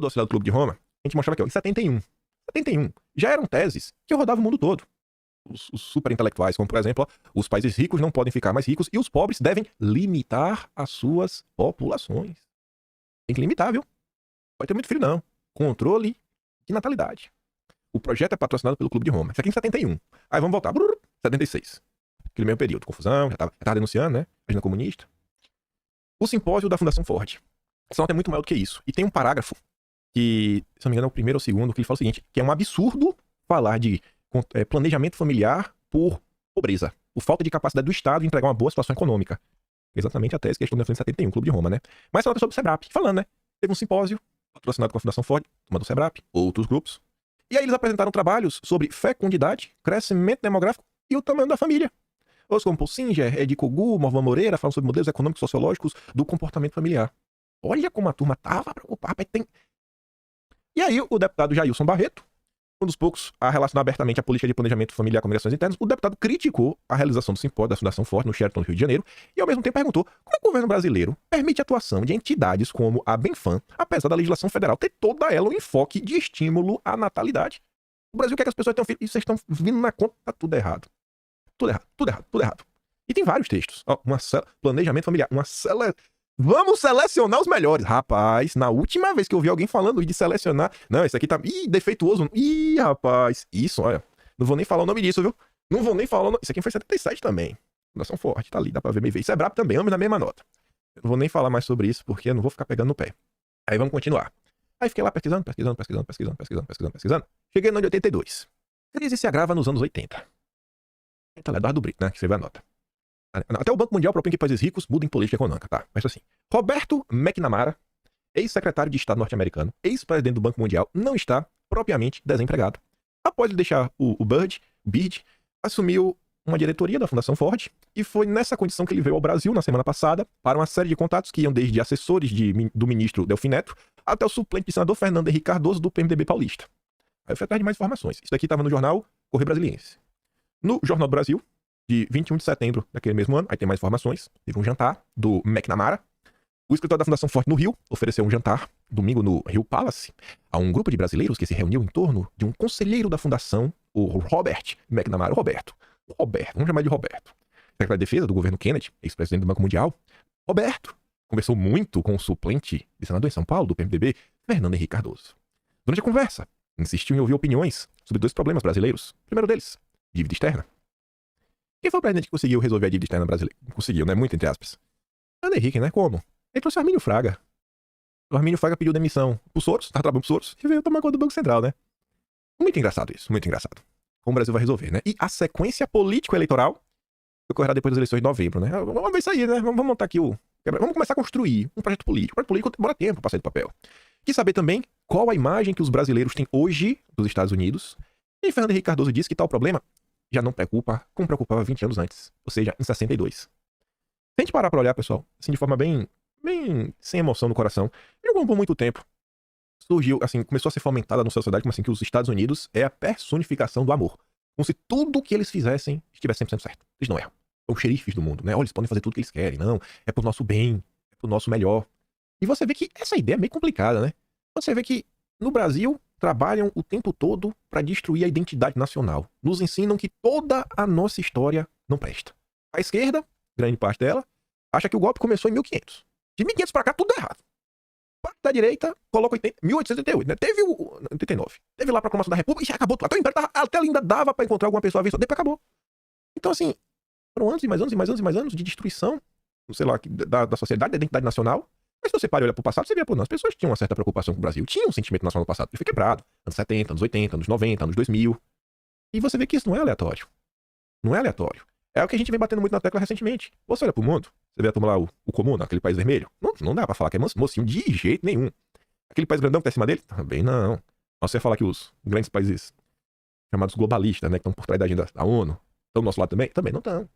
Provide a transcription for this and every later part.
do Auxiliar do Clube de Roma, a gente mostrava aqui, ó, em 71. 71. Já eram teses que rodavam o mundo todo. Os super intelectuais, como por exemplo, ó, os países ricos não podem ficar mais ricos e os pobres devem limitar as suas populações. Tem que limitar, viu? Não pode ter muito filho, não. Controle de natalidade. O projeto é patrocinado pelo Clube de Roma. Isso aqui em 71. Aí vamos voltar. 76. Aquele meio período. Confusão, já tava denunciando, né? Agenda comunista. O simpósio da Fundação Ford. Essa nota é muito maior do que isso. E tem um parágrafo que, se não me engano, é o primeiro ou o segundo, que ele fala o seguinte, que é um absurdo falar de planejamento familiar por pobreza, por falta de capacidade do Estado de entregar uma boa situação econômica. Exatamente a tese que eles estão defendendo em 71, Clube de Roma, né? Mas essa nota é sobre o SEBRAP, falando, né? Teve um simpósio, patrocinado com a Fundação Ford, turma do SEBRAP, outros grupos. E aí eles apresentaram trabalhos sobre fecundidade, crescimento demográfico e o tamanho da família. Outros como Paul Singer, Ed Kogu, Morvan Moreira, falam sobre modelos econômicos e sociológicos do comportamento familiar. Olha como a turma tava preocupada. E aí o deputado Jailson Barreto, um dos poucos a relacionar abertamente a política de planejamento familiar com migrações internas, o deputado criticou a realização do simpósio da Fundação Ford no Sheraton, no Rio de Janeiro, e ao mesmo tempo perguntou como o governo brasileiro permite a atuação de entidades como a Benfam, apesar da legislação federal ter toda ela um enfoque de estímulo à natalidade. O Brasil quer que as pessoas tenham filhos, e vocês estão vindo na conta, tá tudo errado. Tudo errado, tudo errado, tudo errado. E tem vários textos. Ó, planejamento familiar, vamos selecionar os melhores. Rapaz, na última vez que eu vi alguém falando de selecionar... Não, esse aqui tá... Ih, defeituoso. Ih, rapaz. Isso, olha. Não vou nem falar o nome disso, viu? Não vou nem falar o nome... Isso aqui foi 77 também. Fundação Forte, tá ali, dá pra ver meio ver. Isso é brabo também, ambos na mesma nota. Eu não vou nem falar mais sobre isso, porque eu não vou ficar pegando no pé. Aí vamos continuar. Aí fiquei lá pesquisando. Cheguei no ano de 82. Crise se agrava nos anos 80. Tá lá, Eduardo Brito, né? Que você vê a nota. Até o Banco Mundial propõe que países ricos mudem política econômica, tá? Mas assim, Roberto McNamara, ex-secretário de Estado norte-americano, ex-presidente do Banco Mundial, não está propriamente desempregado. Após ele deixar o Beard, assumiu uma diretoria da Fundação Ford e foi nessa condição que ele veio ao Brasil na semana passada para uma série de contatos que iam desde assessores do ministro Delfim Neto até o suplente de senador Fernando Henrique Cardoso do PMDB paulista. Aí eu fui atrás de mais informações. Isso daqui estava no jornal Correio Brasiliense. No Jornal do Brasil, de 21 de setembro daquele mesmo ano, aí tem mais informações, teve um jantar do McNamara. O escritório da Fundação Ford no Rio ofereceu um jantar, domingo no Rio Palace, a um grupo de brasileiros que se reuniu em torno de um conselheiro da fundação, o Robert McNamara. Roberto, vamos chamar de Roberto. Secretário de Defesa do governo Kennedy, ex-presidente do Banco Mundial. Roberto conversou muito com o suplente de senador em São Paulo, do PMDB, Fernando Henrique Cardoso. Durante a conversa, insistiu em ouvir opiniões sobre dois problemas brasileiros. O primeiro deles, dívida externa. Quem foi o presidente que conseguiu resolver a dívida externa brasileira? Conseguiu, né? Muito entre aspas. Fernando Henrique, né? Como? Ele trouxe o Armínio Fraga. O Armínio Fraga pediu demissão pro Soros, tava trabalhando pro Soros, e veio tomar conta do Banco Central, né? Muito engraçado isso, muito engraçado. Como o Brasil vai resolver, né? E a sequência político-eleitoral ocorrerá depois das eleições de novembro, né? Vamos ver isso aí, né? Vamos montar aqui Vamos começar a construir um projeto político. O projeto político demora tempo pra sair do papel. Quis saber também qual a imagem que os brasileiros têm hoje dos Estados Unidos. E Fernando Henrique Cardoso disse que tal problema já não preocupa como preocupava 20 anos antes, ou seja, em 62. Se a gente parar pra olhar, pessoal, assim, de forma bem sem emoção no coração, por muito tempo, surgiu, assim, começou a ser fomentada na sociedade como assim, que os Estados Unidos é a personificação do amor. Como se tudo que eles fizessem estivesse 100% certo. Eles não erram. São os xerifes do mundo, né? Olha, eles podem fazer tudo que eles querem, não. É pro nosso bem, é pro nosso melhor. E você vê que essa ideia é meio complicada, né? Você vê que no Brasil trabalham o tempo todo para destruir a identidade nacional. Nos ensinam que toda a nossa história não presta. A esquerda, grande parte dela, acha que o golpe começou em 1500. De 1500 para cá, tudo é errado. Parte da direita coloca 1888, né? Teve o 89. Teve lá a proclamação da República e acabou tudo. Até o Império até ainda dava para encontrar alguma pessoa abençoada. Depois acabou. Então, assim, foram anos e mais anos e mais anos e mais anos de destruição, sei lá, da sociedade, da identidade nacional. Mas se você para e olha pro passado, você vê, pô, não, as pessoas tinham uma certa preocupação com o Brasil. Tinham um sentimento nacional no passado. Ele foi quebrado. Anos 70, anos 80, anos 90, anos 2000. E você vê que isso não é aleatório. Não é aleatório. É o que a gente vem batendo muito na tecla recentemente. Você olha pro mundo, você vê a turma lá, o comum, aquele país vermelho. Não dá pra falar que é mocinho de jeito nenhum. Aquele país grandão que tá em cima dele, também não. Mas você falar que os grandes países chamados globalistas, né, que estão por trás da agenda da ONU, estão do nosso lado também? Também não estão.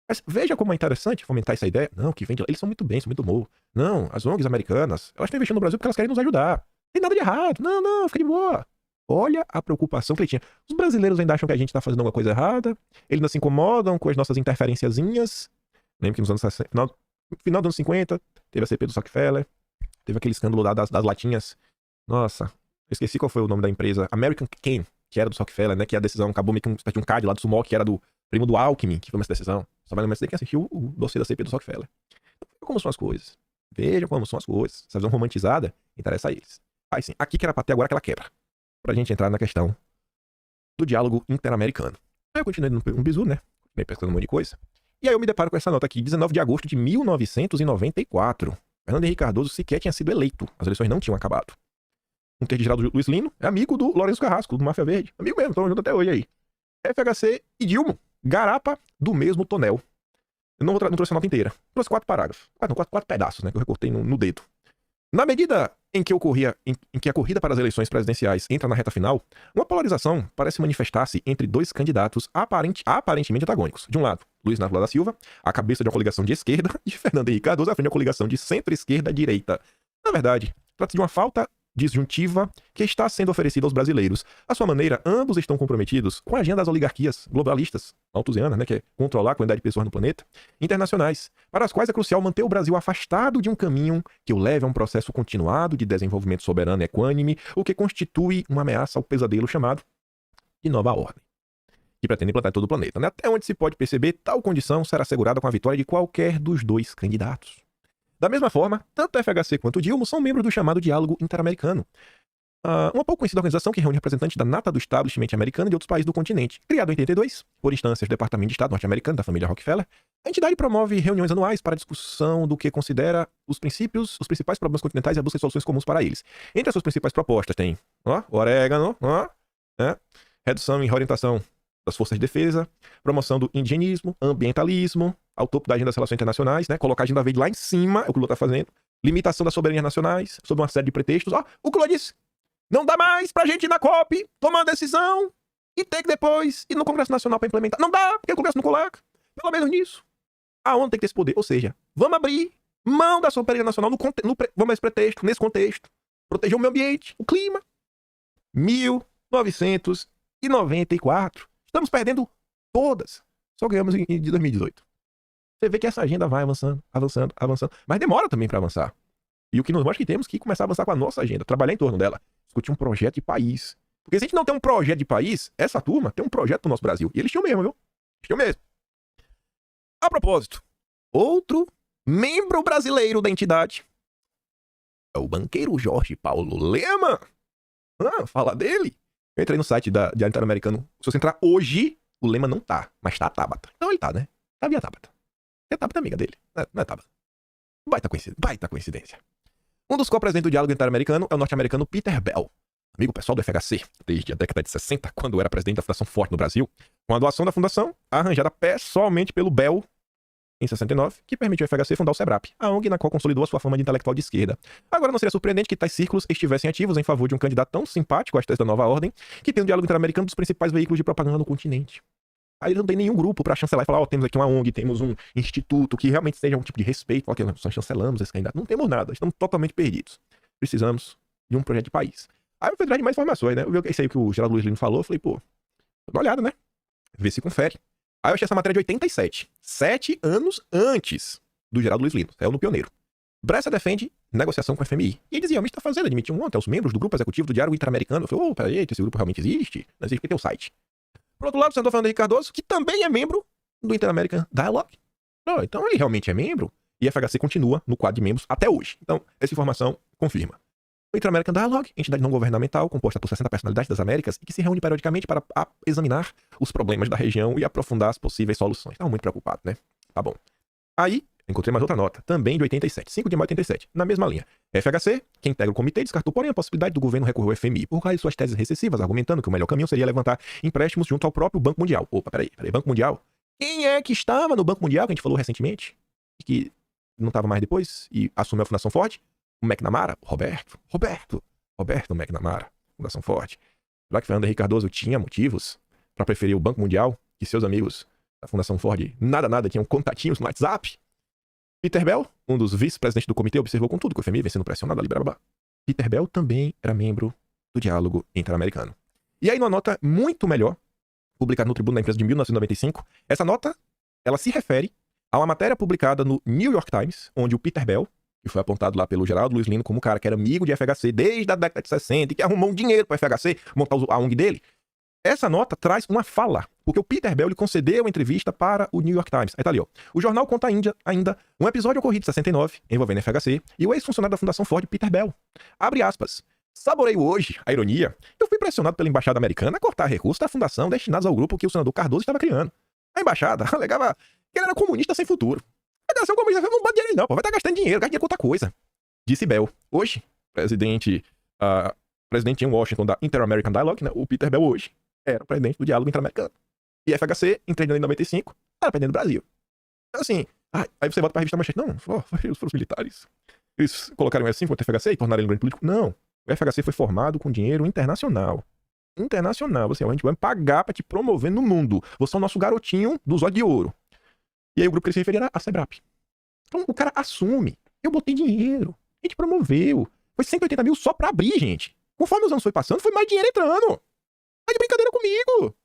Mas veja como é interessante fomentar essa ideia. Não, que vem de lá. Eles são muito bem, são muito bom. Não, as ONGs americanas, elas estão investindo no Brasil porque elas querem nos ajudar. Não tem nada de errado. Não, fica de boa. Olha a preocupação que ele tinha. Os brasileiros ainda acham que a gente tá fazendo alguma coisa errada. Eles não se incomodam com as nossas interferenciazinhas. Lembra que nos anos 60, final dos anos 50, teve a CP do Rockefeller. Teve aquele escândalo lá das latinhas Nossa, eu esqueci qual foi o nome da empresa. American Can, que era do Rockefeller, né? Que a decisão acabou meio que um CAD lá do Sumol, que era do primo do Alckmin, que foi essa decisão. Só vai lembrar disso daí quem assistiu o dossiê da CP do Rockefeller. Então, como são as coisas. Vejam como são as coisas. Essa visão romantizada interessa a eles. Aí sim, aqui que era pra ter agora que ela quebra. Pra gente entrar na questão do diálogo interamericano. Aí eu continuei no bizu, né? Continuei pesquisando um monte de coisa. E aí eu me deparo com essa nota aqui, 19 de agosto de 1994. Fernando Henrique Cardoso sequer tinha sido eleito. As eleições não tinham acabado. Um texto de Geraldo Luiz Lino é amigo do Lourenço Carrasco, do Máfia Verde. Amigo mesmo, estão juntos até hoje aí. FHC e Dilma, garapa do mesmo tonel. Eu não trouxe a nota inteira. Trouxe 4 parágrafos. 4 pedaços, né? Que eu recortei no dedo. Na medida em que a corrida para as eleições presidenciais entra na reta final, uma polarização parece manifestar-se entre dois candidatos aparentemente antagônicos. De um lado, Luiz Inácio Lula da Silva, a cabeça de uma coligação de esquerda, e Fernando Henrique Cardoso, à frente de uma coligação de centro-esquerda-direita. Na verdade, trata-se de uma falta disjuntiva que está sendo oferecida aos brasileiros. À sua maneira, ambos estão comprometidos com a agenda das oligarquias globalistas, malthusianas, né, que é controlar a quantidade de pessoas no planeta, internacionais, para as quais é crucial manter o Brasil afastado de um caminho que o leve a um processo continuado de desenvolvimento soberano e equânime, o que constitui uma ameaça ao pesadelo chamado de nova ordem, que pretende implantar em todo o planeta. Né? Até onde se pode perceber, tal condição será assegurada com a vitória de qualquer dos dois candidatos. Da mesma forma, tanto a FHC quanto o Dilma são membros do chamado Diálogo Interamericano, uma pouco conhecida organização que reúne representantes da nata do establishment americano e de outros países do continente. Criado em 82, por instâncias do Departamento de Estado norte-americano da família Rockefeller, a entidade promove reuniões anuais para a discussão do que considera os principais problemas continentais e a busca de soluções comuns para eles. Entre as suas principais propostas tem o orégano, redução e reorientação das forças de defesa, promoção do indigenismo, ambientalismo, ao topo da agenda das relações internacionais, né? Colocar a agenda verde lá em cima, é o que o Lula está fazendo, limitação das soberanias nacionais, sob uma série de pretextos. O que o Lula disse, não dá mais pra gente ir na COP, tomar uma decisão e ter que depois ir no Congresso Nacional para implementar. Não dá, porque o Congresso não coloca. Pelo menos nisso. A ONU tem que ter esse poder. Ou seja, vamos abrir mão da soberania nacional vamos a esse pretexto, nesse contexto. Proteger o meio ambiente, o clima. 1994. Estamos perdendo todas. Só ganhamos em 2018. Você vê que essa agenda vai avançando. Mas demora também para avançar. E o que nos mostra que temos que começar a avançar com a nossa agenda, trabalhar em torno dela, discutir um projeto de país. Porque se a gente não tem um projeto de país, essa turma tem um projeto pro nosso Brasil. E eles tinham mesmo, viu? Eles tinham mesmo. A propósito, outro membro brasileiro da entidade é o banqueiro Jorge Paulo Lema. Fala dele. Eu entrei no site da Diário Interamericano. Se você entrar hoje, o Lema não tá, mas tá a Tabata. Então ele tá, né? Tá via Tabata. É a Tabata amiga dele. Não é Tabata. Baita coincidência. Um dos co-presidentes do Diálogo Interamericano é o norte-americano Peter Bell, amigo pessoal do FHC, desde a década de 60, quando era presidente da Fundação Forte no Brasil, com a doação da fundação, arranjada pessoalmente pelo Bell, em 69, que permitiu ao FHC fundar o SEBRAP, a ONG na qual consolidou a sua fama de intelectual de esquerda. Agora, não seria surpreendente que tais círculos estivessem ativos em favor de um candidato tão simpático às teses da nova ordem, que tem o Diálogo Interamericano dos principais veículos de propaganda no continente. Aí não tem nenhum grupo pra chancelar e falar, temos aqui uma ONG, temos um instituto que realmente seja um tipo de respeito, que nós chancelamos esse candidato. Não temos nada, estamos totalmente perdidos. Precisamos de um projeto de país. Aí eu fui atrás de mais informações, né? Eu vi isso aí que o Geraldo Luiz Lino falou, eu falei, dá uma olhada, né? Vê se confere. Aí eu achei essa matéria de 87, 7 anos antes do Geraldo Luiz Lino, saiu no Pioneiro. Bressa defende negociação com o FMI. E ele dizia, mas está fazendo, admitiu ontem os membros do grupo executivo do Diálogo Interamericano. Eu falei, peraí, esse grupo realmente existe? Não existe porque tem o site. Por outro lado, o senador Fernando Henrique Cardoso, que também é membro do Inter-American Dialogue. Então ele realmente é membro e a FHC continua no quadro de membros até hoje. Então, essa informação confirma. O Inter-American Dialogue, entidade não governamental composta por 60 personalidades das Américas e que se reúne periodicamente para examinar os problemas da região e aprofundar as possíveis soluções. Estava muito preocupado, né? Tá bom. Aí, encontrei mais outra nota, também de 87, 5 de maio de 87, na mesma linha. FHC, que integra o comitê, descartou, porém, a possibilidade do governo recorrer ao FMI por causa de suas teses recessivas, argumentando que o melhor caminho seria levantar empréstimos junto ao próprio Banco Mundial. Peraí, Banco Mundial? Quem é que estava no Banco Mundial, que a gente falou recentemente, e que não estava mais depois, e assumiu a Fundação Ford? O McNamara? Roberto McNamara, Fundação Ford. Será que Fernando Henrique Cardoso tinha motivos para preferir o Banco Mundial, que seus amigos da Fundação Ford nada tinham contatinhos no WhatsApp? Peter Bell, um dos vice-presidentes do comitê, observou com tudo que o FMI vem sendo pressionado ali, blá, blá, blá. Peter Bell também era membro do Diálogo Interamericano. E aí, numa nota muito melhor, publicada no Tribuno da Empresa de 1995, essa nota, ela se refere a uma matéria publicada no New York Times, onde o Peter Bell que foi apontado lá pelo Geraldo Luiz Lino como o cara que era amigo de FHC desde a década de 60 e que arrumou um dinheiro para FHC montar a ONG dele. Essa nota traz uma fala, porque o Peter Bell lhe concedeu uma entrevista para o New York Times. Aí tá ali, ó. O jornal conta ainda um episódio ocorrido em 69, envolvendo FHC, e o ex-funcionário da Fundação Ford, Peter Bell. Abre aspas. Saboreio hoje a ironia. Eu fui pressionado pela embaixada americana a cortar recursos da fundação destinados ao grupo que o senador Cardoso estava criando. A embaixada alegava que ele era comunista sem futuro. A federação comunista não bota dinheiro não, pô. Vai estar gastando dinheiro, gasta dinheiro com outra coisa. Disse Bell. Hoje, presidente em Washington da Inter-American Dialogue, né? O Peter Bell hoje era o presidente do Diálogo Interamericano. E FHC, em 95, era presidente do Brasil. Então, assim, aí você volta pra revista Manchete. Não, foram os militares. Eles colocaram assim contra o FHC e tornaram ele um grande político. Não. O FHC foi formado com dinheiro internacional. Internacional. Assim, a gente vai pagar pra te promover no mundo. Você é o nosso garotinho dos olhos de ouro. E aí o grupo que ele se referia era a SEBRAP. Então o cara assume. Eu botei dinheiro. A gente promoveu. Foi 180 mil só pra abrir, gente. Conforme os anos foi passando, foi mais dinheiro entrando. Tá de brincadeira comigo.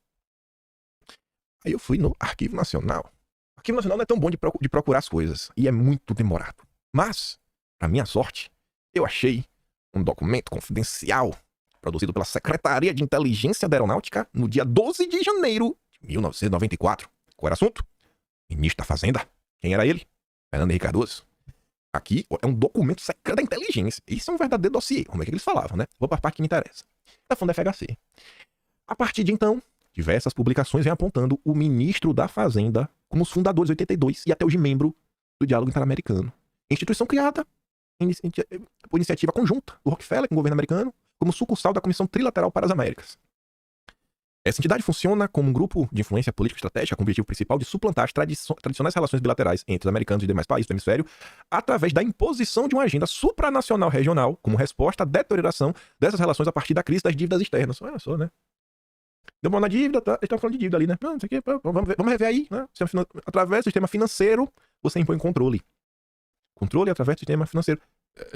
Aí eu fui no Arquivo Nacional. O Arquivo Nacional não é tão bom de procurar as coisas. E é muito demorado. Mas, pra minha sorte, eu achei um documento confidencial produzido pela Secretaria de Inteligência da Aeronáutica no dia 12 de janeiro de 1994. Qual era o assunto? Ministro da Fazenda. Quem era ele? Fernando Henrique Cardoso. Aqui é um documento secreto da inteligência. Isso é um verdadeiro dossiê. Como é que eles falavam, né? Vou para a parte que me interessa. Da fundo FHC. A partir de então, diversas publicações vêm apontando o ministro da Fazenda como os fundadores de 82 e até hoje membro do Diálogo Interamericano. Instituição criada por iniciativa conjunta do Rockefeller com o governo americano como sucursal da Comissão Trilateral para as Américas. Essa entidade funciona como um grupo de influência política estratégica com o objetivo principal de suplantar as tradicionais relações bilaterais entre os americanos e demais países do hemisfério através da imposição de uma agenda supranacional regional como resposta à deterioração dessas relações a partir da crise das dívidas externas. Olha só, né? Deu uma na dívida, tá? Eles estão falando de dívida ali, né? Não, isso aqui, vamos rever aí, né? Através do sistema financeiro, você impõe controle. Controle através do sistema financeiro.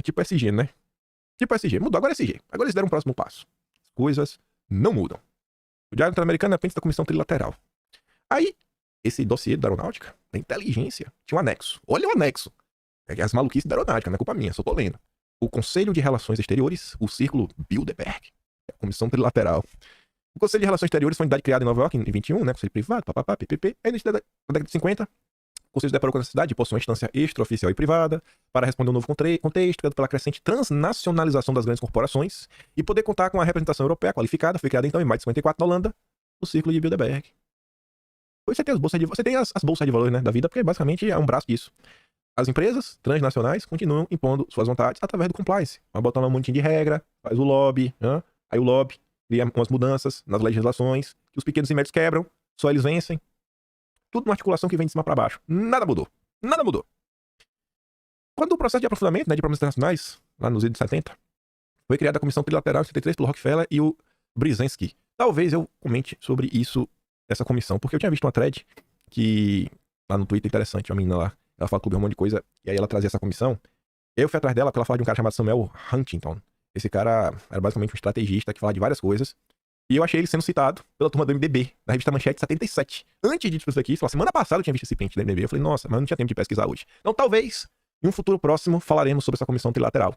Tipo SG, né? Tipo SG. Mudou, agora é SG. Agora eles deram um próximo passo. As coisas não mudam. O Diálogo Interamericano é apêndice da Comissão Trilateral. Aí, esse dossiê da aeronáutica, da inteligência, tinha um anexo. Olha o anexo. É as maluquices da aeronáutica, não é culpa minha, só tô lendo. O Conselho de Relações Exteriores, o Círculo Bilderberg, a Comissão Trilateral. O Conselho de Relações Exteriores foi uma entidade criada em Nova York em 21, né? Conselho privado, papapá, ppp. Aí, na década de 50, o Conselho se deparou com a necessidade de possuir uma instância extraoficial e privada para responder um novo contexto criado pela crescente transnacionalização das grandes corporações e poder contar com a representação europeia qualificada. Foi criada então em maio de 54 na Holanda, o Círculo de Bilderberg. Você tem as bolsas de valores, você tem as bolsas de valores, né, da vida, porque basicamente é um braço disso. As empresas transnacionais continuam impondo suas vontades através do compliance. Vai botar lá um monte de regra, faz o lobby, né? Aí o lobby cria umas mudanças nas legislações, que os pequenos e médios quebram, só eles vencem. Tudo uma articulação que vem de cima para baixo. Nada mudou. Nada mudou. Quando o processo de aprofundamento, né, de problemas internacionais, lá nos anos 70, foi criada a Comissão Trilateral em 73 pelo Rockefeller e o Brzezinski. Talvez eu comente sobre isso, essa comissão, porque eu tinha visto uma thread que, lá no Twitter, interessante, uma menina lá, ela fala um monte de coisa, e aí ela trazia essa comissão. Eu fui atrás dela porque ela fala de um cara chamado Samuel Huntington. Esse cara era basicamente um estrategista que falava de várias coisas. E eu achei ele sendo citado pela turma do MDB, da revista Manchete 77. Antes de discutir isso aqui, semana passada eu tinha visto esse print do MDB. Eu falei, nossa, mas eu não tinha tempo de pesquisar hoje. Então talvez, em um futuro próximo, falaremos sobre essa comissão trilateral.